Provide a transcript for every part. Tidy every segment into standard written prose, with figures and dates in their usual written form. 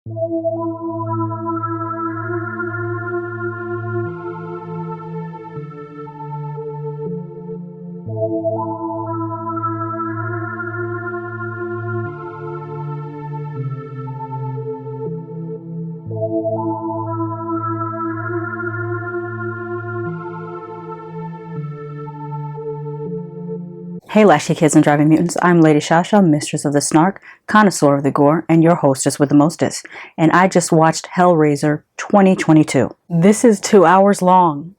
Hey Latchkey kids and driving mutants, I'm Lady Shasha, mistress of the snark, connoisseur of the gore, and your hostess with the mostest. And I just watched Hellraiser 2022. This is 2 hours long.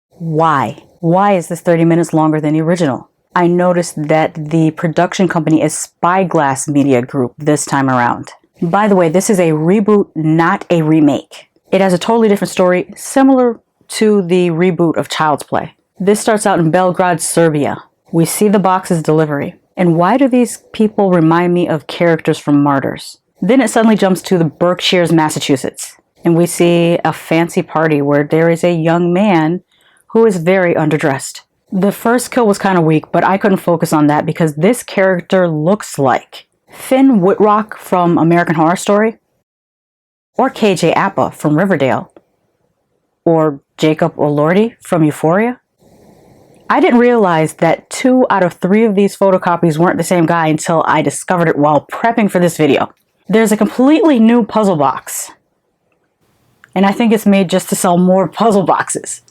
Why? Why is this 30 minutes longer than the original? I noticed that the production company is Spyglass Media Group this time around. By the way, this is a reboot, not a remake. It has a totally different story, similar to the reboot of Child's Play. This starts out in Belgrade, Serbia. We see the box's delivery. And why do these people remind me of characters from Martyrs? Then it suddenly jumps to the Berkshires, Massachusetts. And we see a fancy party where there is a young man who is very underdressed. The first kill was kind of weak, but I couldn't focus on that because this character looks like Finn Wittrock from American Horror Story, or KJ Apa from Riverdale, or Jacob Elordi from Euphoria. I didn't realize that 2 out of 3 of these photocopies weren't the same guy until I discovered it while prepping for this video. There's a completely new puzzle box, and I think it's made just to sell more puzzle boxes.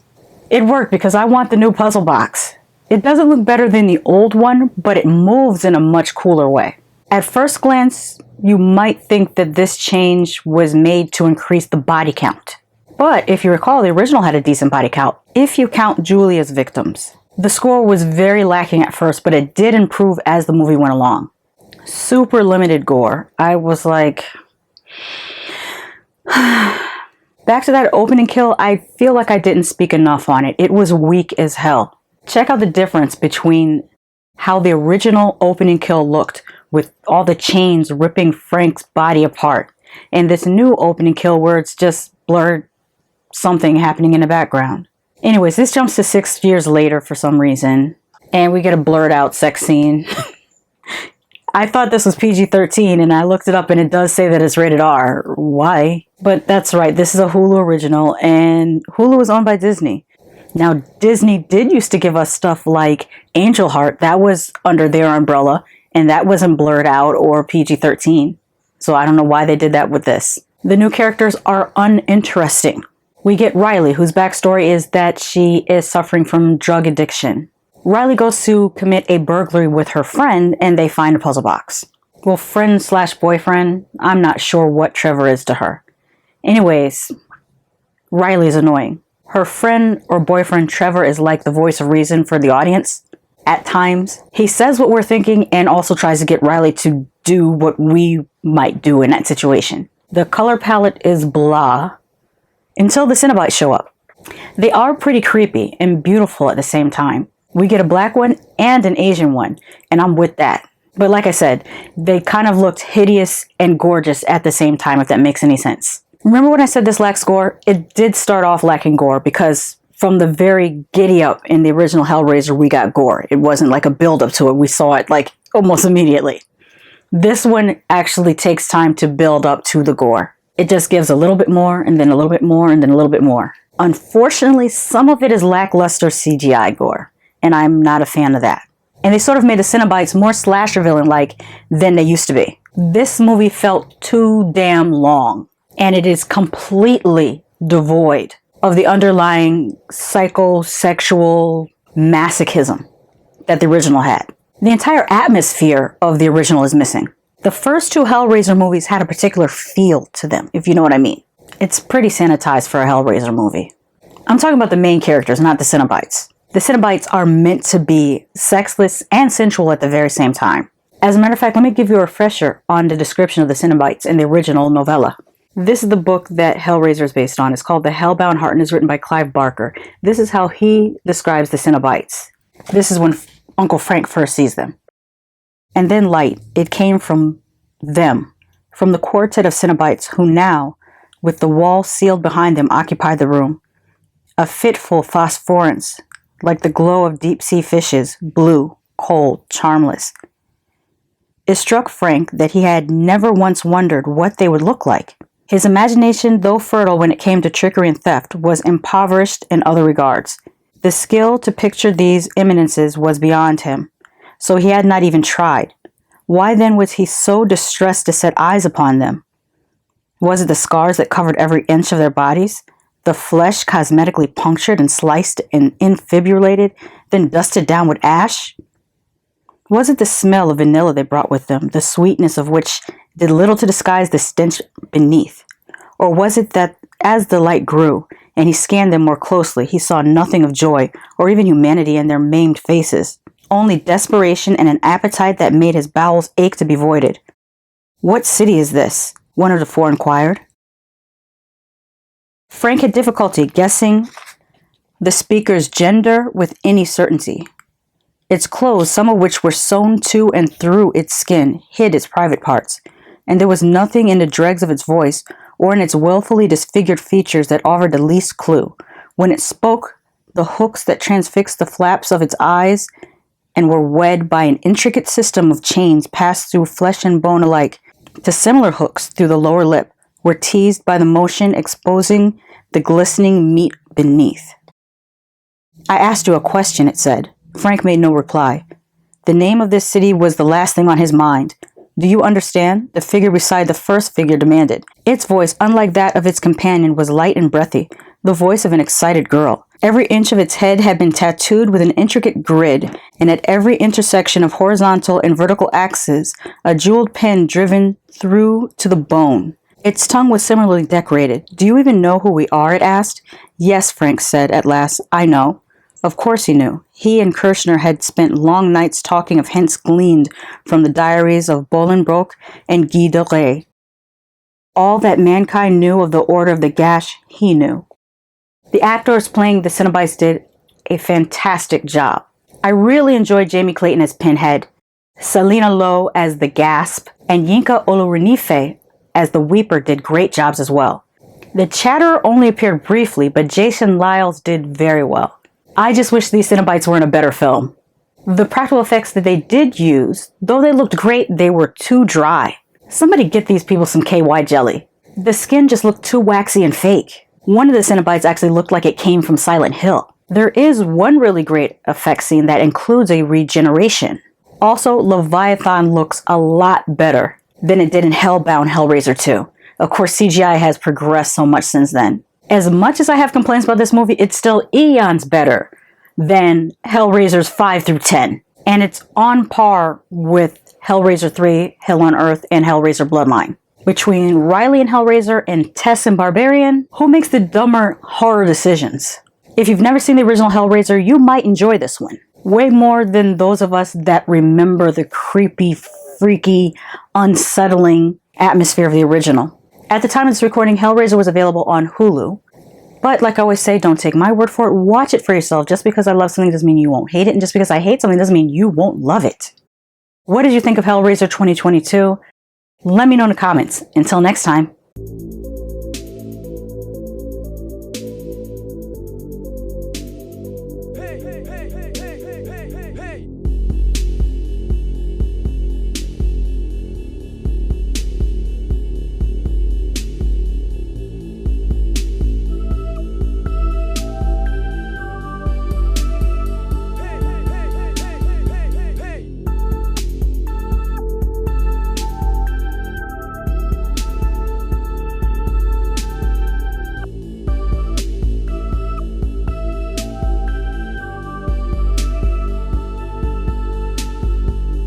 It worked because I want the new puzzle box. It doesn't look better than the old one, but it moves in a much cooler way. At first glance, you might think that this change was made to increase the body count. But if you recall, the original had a decent body count, if you count Julia's victims. The score was very lacking at first, but it did improve as the movie went along. Super limited gore. I was like... Back to that opening kill, I feel like I didn't speak enough on it. It was weak as hell. Check out the difference between how the original opening kill looked with all the chains ripping Frank's body apart, and this new opening kill where it's just blurred something happening in the background. Anyways, this jumps to 6 years later for some reason, and we get a blurred out sex scene. I thought this was PG-13, and I looked it up, and it does say that it's rated R. Why? But that's right, this is a Hulu original, and Hulu is owned by Disney. Now, Disney did used to give us stuff like Angel Heart. That was under their umbrella, and that wasn't blurred out or PG-13. So I don't know why they did that with this. The new characters are uninteresting. We get Riley, whose backstory is that she is suffering from drug addiction. Riley goes to commit a burglary with her friend, and they find a puzzle box. Well, friend/boyfriend, I'm not sure what Trevor is to her. Anyways, Riley's annoying. Her friend or boyfriend Trevor is like the voice of reason for the audience. At times, he says what we're thinking and also tries to get Riley to do what we might do in that situation. The color palette is blah until the Cenobites show up. They are pretty creepy and beautiful at the same time. We get a black one and an Asian one, and I'm with that. But like I said, they kind of looked hideous and gorgeous at the same time, if that makes any sense. Remember when I said this lacks gore? It did start off lacking gore because from the very giddy up in the original Hellraiser, we got gore. It wasn't like a build up to it. We saw it like almost immediately. This one actually takes time to build up to the gore. It just gives a little bit more, and then a little bit more, and then a little bit more. Unfortunately, some of it is lackluster CGI gore, and I'm not a fan of that. And they sort of made the Cenobites more slasher villain-like than they used to be. This movie felt too damn long, and it is completely devoid of the underlying psychosexual masochism that the original had. The entire atmosphere of the original is missing. The first 2 Hellraiser movies had a particular feel to them, if you know what I mean. It's pretty sanitized for a Hellraiser movie. I'm talking about the main characters, not the Cenobites. The Cenobites are meant to be sexless and sensual at the very same time. As a matter of fact, let me give you a refresher on the description of the Cenobites in the original novella. This is the book that Hellraiser is based on. It's called The Hellbound Heart and is written by Clive Barker. This is how he describes the Cenobites. This is when Uncle Frank first sees them. And then light, it came from them, from the quartet of Cenobites who now, with the wall sealed behind them, occupy the room. A fitful phosphorescence, like the glow of deep-sea fishes, blue, cold, charmless. It struck Frank that he had never once wondered what they would look like. His imagination, though fertile when it came to trickery and theft, was impoverished in other regards. The skill to picture these eminences was beyond him, so he had not even tried. Why then was he so distressed to set eyes upon them? Was it the scars that covered every inch of their bodies? The flesh cosmetically punctured and sliced and infibulated, then dusted down with ash? Was it the smell of vanilla they brought with them, the sweetness of which did little to disguise the stench beneath? Or was it that as the light grew, and he scanned them more closely, he saw nothing of joy or even humanity in their maimed faces, only desperation and an appetite that made his bowels ache to be voided? "What city is this?" one of the four inquired. Frank had difficulty guessing the speaker's gender with any certainty. Its clothes, some of which were sewn to and through its skin, hid its private parts, and there was nothing in the dregs of its voice or in its willfully disfigured features that offered the least clue. When it spoke, the hooks that transfixed the flaps of its eyes and were wed by an intricate system of chains passed through flesh and bone alike to similar hooks through the lower lip, were teased by the motion exposing the glistening meat beneath. "I asked you a question," it said. Frank made no reply. The name of this city was the last thing on his mind. "Do you understand?" the figure beside the first figure demanded. Its voice, unlike that of its companion, was light and breathy, the voice of an excited girl. Every inch of its head had been tattooed with an intricate grid, and at every intersection of horizontal and vertical axes, a jeweled pin driven through to the bone. Its tongue was similarly decorated. "Do you even know who we are?" it asked. "Yes," Frank said at last. "I know." Of course he knew. He and Kirshner had spent long nights talking of hints gleaned from the diaries of Bolingbroke and Guy de Rais. All that mankind knew of the Order of the Gash, he knew. The actors playing the Cenobites did a fantastic job. I really enjoyed Jamie Clayton as Pinhead, Selena Lowe as the Gasp, and Yinka Olorunife as the Weeper did great jobs as well. The Chatterer only appeared briefly, but Jason Lyles did very well. I just wish these Cenobites were in a better film. The practical effects that they did use, though they looked great, they were too dry. Somebody get these people some KY jelly. The skin just looked too waxy and fake. One of the Cenobites actually looked like it came from Silent Hill. There is one really great effect scene that includes a regeneration. Also, Leviathan looks a lot better than it did in Hellbound Hellraiser 2. Of course, CGI has progressed so much since then. As much as I have complaints about this movie, it's still eons better than Hellraisers 5 through 10. And it's on par with Hellraiser 3, Hell on Earth, and Hellraiser Bloodline. Between Riley and Hellraiser and Tess and Barbarian, who makes the dumber horror decisions? If you've never seen the original Hellraiser, you might enjoy this one. Way more than those of us that remember the creepy, freaky, unsettling atmosphere of the original. At the time of this recording, Hellraiser was available on Hulu. But like I always say, don't take my word for it. Watch it for yourself. Just because I love something doesn't mean you won't hate it. And just because I hate something doesn't mean you won't love it. What did you think of Hellraiser 2022? Let me know in the comments. Until next time.